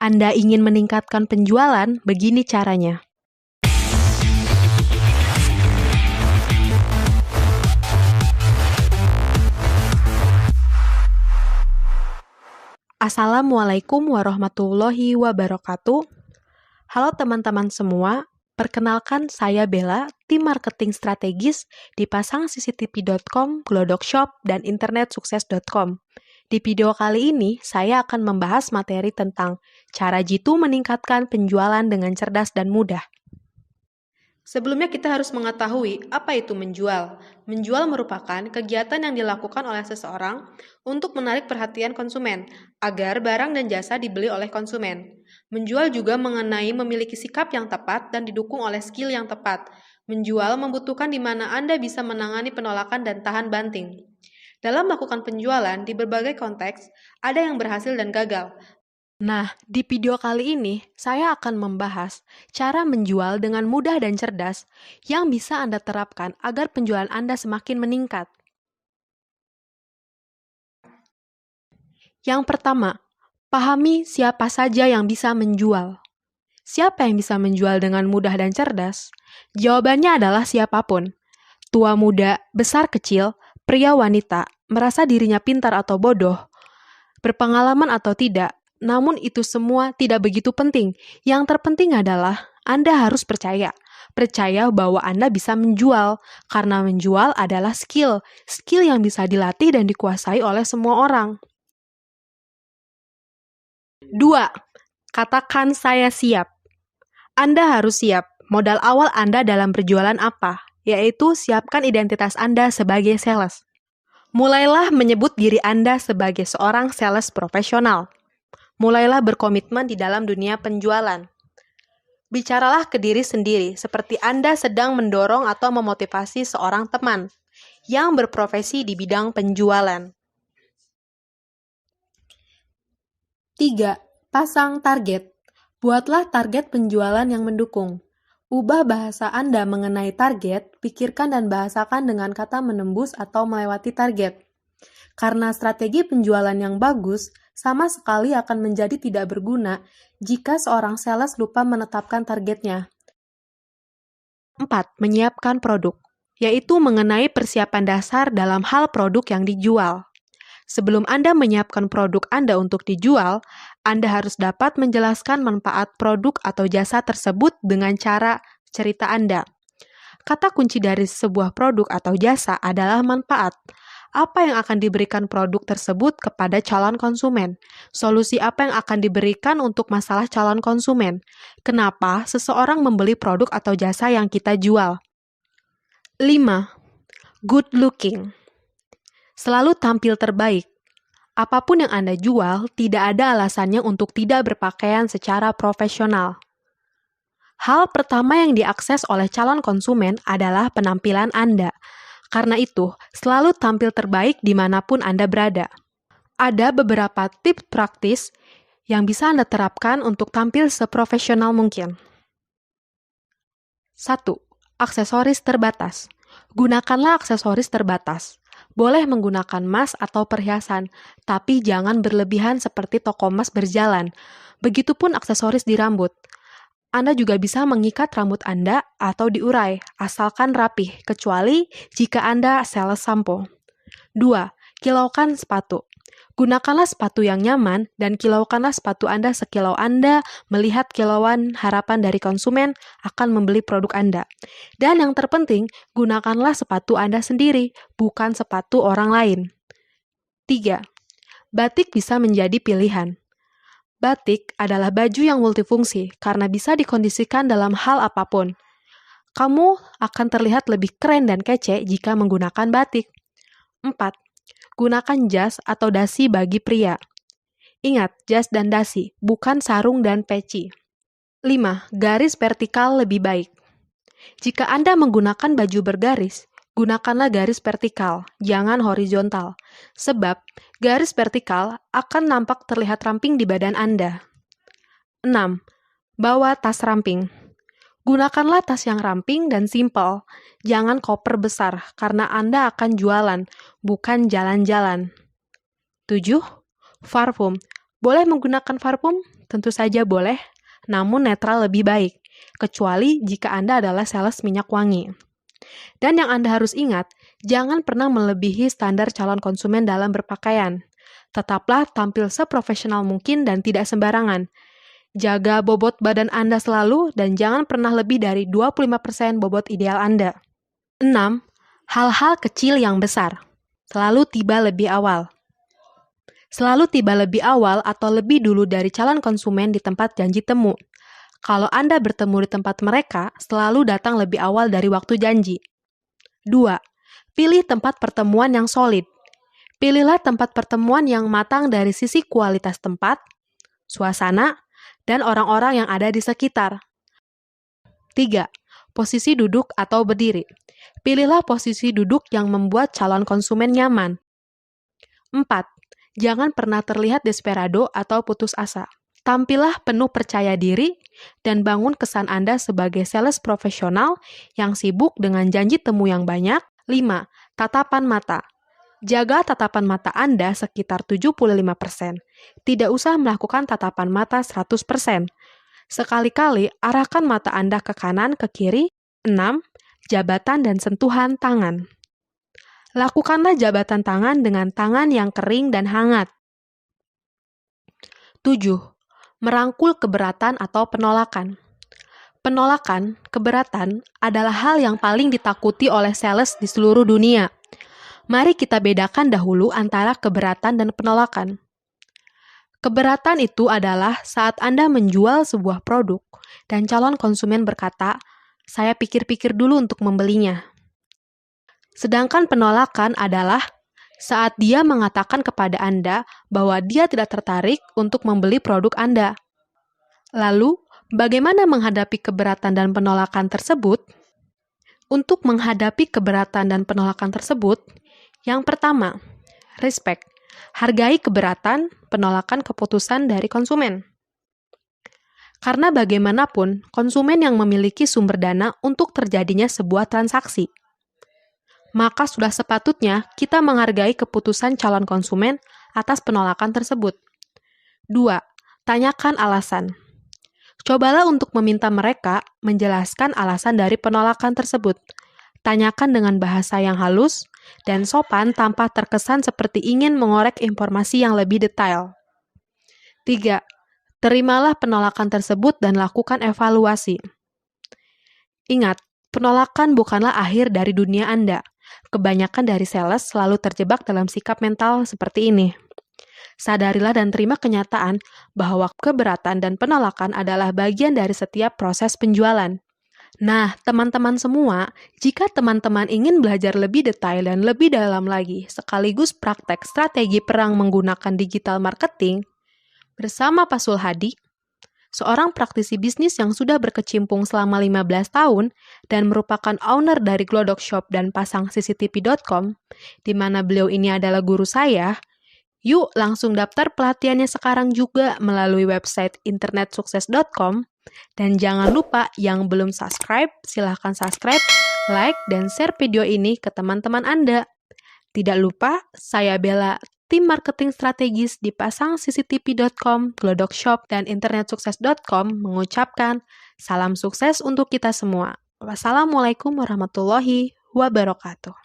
Anda ingin meningkatkan penjualan, begini caranya. Assalamualaikum warahmatullahi wabarakatuh. Halo teman-teman semua, perkenalkan saya Bella, tim marketing strategis di pasangcctv.com, Glodok Shop, dan internetsukses.com. Di video kali ini, saya akan membahas materi tentang cara Jitu meningkatkan penjualan dengan cerdas dan mudah. Sebelumnya kita harus mengetahui apa itu menjual. Menjual merupakan kegiatan yang dilakukan oleh seseorang untuk menarik perhatian konsumen, agar barang dan jasa dibeli oleh konsumen. Menjual juga mengenai memiliki sikap yang tepat dan didukung oleh skill yang tepat. Menjual membutuhkan di mana Anda bisa menangani penolakan dan tahan banting. Dalam melakukan penjualan di berbagai konteks, ada yang berhasil dan gagal. Nah, di video kali ini, saya akan membahas cara menjual dengan mudah dan cerdas yang bisa Anda terapkan agar penjualan Anda semakin meningkat. Yang pertama, pahami siapa saja yang bisa menjual. Siapa yang bisa menjual dengan mudah dan cerdas? Jawabannya adalah siapapun. Tua muda, besar kecil, pria wanita, merasa dirinya pintar atau bodoh, berpengalaman atau tidak, namun itu semua tidak begitu penting. Yang terpenting adalah Anda harus percaya bahwa Anda bisa menjual, karena menjual adalah skill yang bisa dilatih dan dikuasai oleh semua orang. 2. Katakan saya siap. Anda harus siap. Modal awal Anda dalam berjualan apa? Yaitu siapkan identitas Anda sebagai sales. Mulailah menyebut diri Anda sebagai seorang sales profesional. Mulailah berkomitmen di dalam dunia penjualan. Bicaralah ke diri sendiri seperti Anda sedang mendorong atau memotivasi seorang teman yang berprofesi di bidang penjualan. 3. Pasang target. Buatlah target penjualan yang mendukung. Ubah bahasa Anda mengenai target, pikirkan dan bahasakan dengan kata menembus atau melewati target. Karena strategi penjualan yang bagus sama sekali akan menjadi tidak berguna jika seorang sales lupa menetapkan targetnya. 4. Menyiapkan produk, yaitu mengenai persiapan dasar dalam hal produk yang dijual. Sebelum Anda menyiapkan produk Anda untuk dijual, Anda harus dapat menjelaskan manfaat produk atau jasa tersebut dengan cara cerita Anda. Kata kunci dari sebuah produk atau jasa adalah manfaat. Apa yang akan diberikan produk tersebut kepada calon konsumen? Solusi apa yang akan diberikan untuk masalah calon konsumen? Kenapa seseorang membeli produk atau jasa yang kita jual? 5. Good looking. Selalu tampil terbaik. Apapun yang Anda jual, tidak ada alasannya untuk tidak berpakaian secara profesional. Hal pertama yang diakses oleh calon konsumen adalah penampilan Anda. Karena itu, selalu tampil terbaik dimanapun Anda berada. Ada beberapa tips praktis yang bisa Anda terapkan untuk tampil seprofesional mungkin. 1. Aksesoris terbatas. Gunakanlah aksesoris terbatas. Boleh menggunakan emas atau perhiasan, tapi jangan berlebihan seperti toko emas berjalan. Begitupun aksesoris di rambut. Anda juga bisa mengikat rambut Anda atau diurai, asalkan rapih, kecuali jika Anda sales sampo. 2. Kilaukan sepatu. Gunakanlah sepatu yang nyaman dan kilaukanlah sepatu Anda sekilau Anda melihat kilauan harapan dari konsumen akan membeli produk Anda. Dan yang terpenting, gunakanlah sepatu Anda sendiri, bukan sepatu orang lain. 3. Batik bisa menjadi pilihan. Batik adalah baju yang multifungsi karena bisa dikondisikan dalam hal apapun. Kamu akan terlihat lebih keren dan kece jika menggunakan batik. 4. Gunakan jas atau dasi bagi pria. Ingat, jas dan dasi, bukan sarung dan peci. 5. Garis vertikal lebih baik. Jika Anda menggunakan baju bergaris, gunakanlah garis vertikal, jangan horizontal. Sebab, garis vertikal akan nampak terlihat ramping di badan Anda. 6. Bawa tas ramping. Gunakanlah tas yang ramping dan simpel. Jangan koper besar, karena Anda akan jualan, bukan jalan-jalan. 7. Parfum. Boleh menggunakan parfum, Tentu saja boleh, namun netral lebih baik, kecuali jika Anda adalah sales minyak wangi. Dan yang Anda harus ingat, jangan pernah melebihi standar calon konsumen dalam berpakaian. Tetaplah tampil seprofesional mungkin dan tidak sembarangan. Jaga bobot badan Anda selalu dan jangan pernah lebih dari 25% bobot ideal Anda. 6. Hal-hal kecil yang besar. Selalu tiba lebih awal. Selalu tiba lebih awal atau lebih dulu dari calon konsumen di tempat janji temu. Kalau Anda bertemu di tempat mereka, selalu datang lebih awal dari waktu janji. 2. Pilih tempat pertemuan yang solid. Pilihlah tempat pertemuan yang matang dari sisi kualitas tempat, suasana, dan orang-orang yang ada di sekitar. 3. Posisi duduk atau berdiri. Pilihlah posisi duduk yang membuat calon konsumen nyaman. 4. Jangan pernah terlihat desperado atau putus asa. Tampillah penuh percaya diri dan bangun kesan Anda sebagai sales profesional yang sibuk dengan janji temu yang banyak. 5. Tatapan mata. Jaga tatapan mata Anda sekitar 75%. Tidak usah melakukan tatapan mata 100%. Sekali-kali arahkan mata Anda ke kanan, ke kiri. 6. Jabatan dan sentuhan tangan. Lakukanlah jabatan tangan dengan tangan yang kering dan hangat. 7. Merangkul keberatan atau penolakan. Penolakan, keberatan, adalah hal yang paling ditakuti oleh sales di seluruh dunia. Mari kita bedakan dahulu antara keberatan dan penolakan. Keberatan itu adalah saat Anda menjual sebuah produk dan calon konsumen berkata, "Saya pikir-pikir dulu untuk membelinya." Sedangkan penolakan adalah saat dia mengatakan kepada Anda bahwa dia tidak tertarik untuk membeli produk Anda. Lalu, bagaimana menghadapi keberatan dan penolakan tersebut? Untuk menghadapi keberatan dan penolakan tersebut, yang pertama, respect. Hargai keberatan, penolakan keputusan dari konsumen. Karena bagaimanapun, konsumen yang memiliki sumber dana untuk terjadinya sebuah transaksi. Maka sudah sepatutnya kita menghargai keputusan calon konsumen atas penolakan tersebut. 2. Tanyakan alasan. Cobalah untuk meminta mereka menjelaskan alasan dari penolakan tersebut. Tanyakan dengan bahasa yang halus dan sopan tanpa terkesan seperti ingin mengorek informasi yang lebih detail. 3. Terimalah penolakan tersebut dan lakukan evaluasi. Ingat, penolakan bukanlah akhir dari dunia Anda. Kebanyakan dari sales selalu terjebak dalam sikap mental seperti ini. Sadarilah dan terima kenyataan bahwa keberatan dan penolakan adalah bagian dari setiap proses penjualan. Nah, teman-teman semua, jika teman-teman ingin belajar lebih detail dan lebih dalam lagi, sekaligus praktek strategi perang menggunakan digital marketing, bersama Pak Sulhadi, seorang praktisi bisnis yang sudah berkecimpung selama 15 tahun dan merupakan owner dari Glodok Shop dan PasangCCTV.com, di mana beliau ini adalah guru saya, yuk langsung daftar pelatihannya sekarang juga melalui website internetsukses.com. Dan jangan lupa yang belum subscribe, silahkan subscribe, like, dan share video ini ke teman-teman Anda. Tidak lupa, saya Bella, tim marketing strategis di PasangCCTV.com, Glodok Shop, dan internetsukses.com mengucapkan salam sukses untuk kita semua. Wassalamualaikum warahmatullahi wabarakatuh.